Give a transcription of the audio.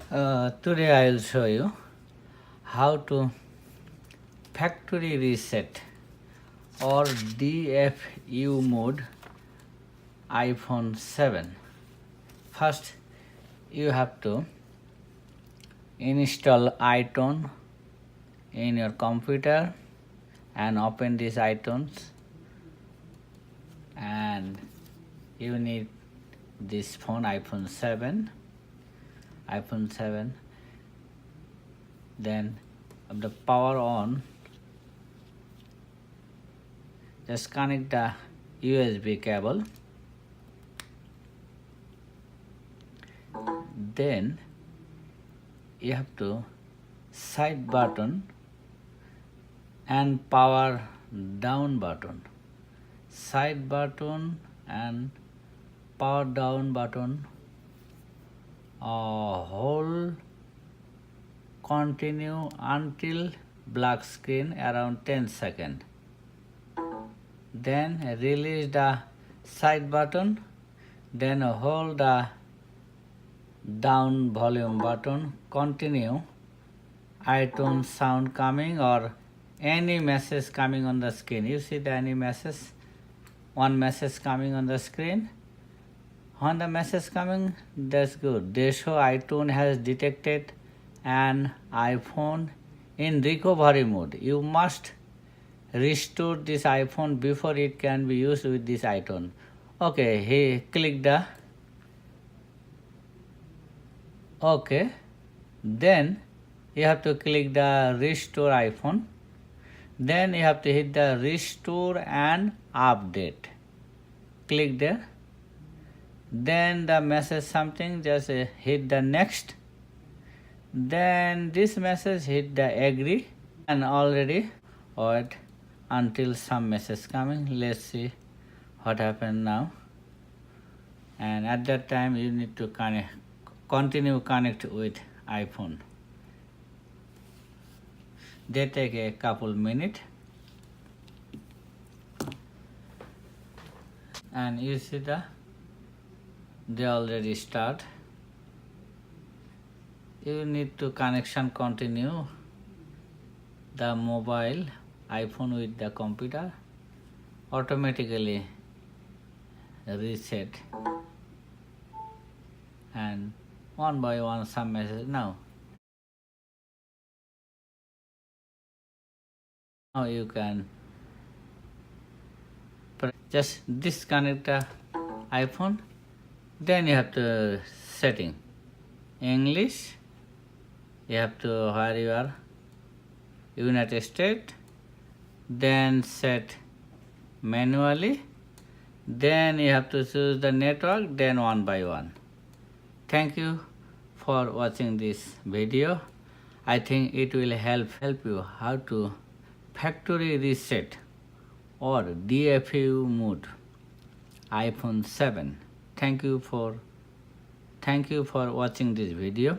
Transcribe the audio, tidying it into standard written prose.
Today I will show you how to factory reset or DFU mode iPhone 7. First, you have to install iTunes in your computer and open these iTunes, and you need this phone iPhone 7. Then the power on, just connect the USB cable. Then you have to side button and power down button, side button and power down button, hold continue until black screen around 10 seconds. Then release the side button, then hold the down volume button, continue iTunes sound coming or any message coming on the screen. You see the any message, one message coming on the screen. When the message coming, that's good. They show iTunes has detected an iPhone in recovery mode. You must restore this iPhone before it can be used with this iTunes. Okay, he click the okay. Then you have to click the restore iPhone. Then you have to hit the restore and update. Click there. Then the message something, just hit the next. Then this message, hit the agree, and already wait until some message coming. Let's see what happened now. And at that time you need to continue connect with iPhone. They take a couple minutes, and you see they already start. You need to connection continue the mobile iPhone with the computer, automatically reset, and one by one some message. Now you can just disconnect the iPhone. Then you have to setting English. You have to where you are, United States. Then set manually. Then you have to choose the network. Then one by one. Thank you for watching this video. I think it will help you how to factory reset or DFU mode iPhone 7. Thank you for watching this video.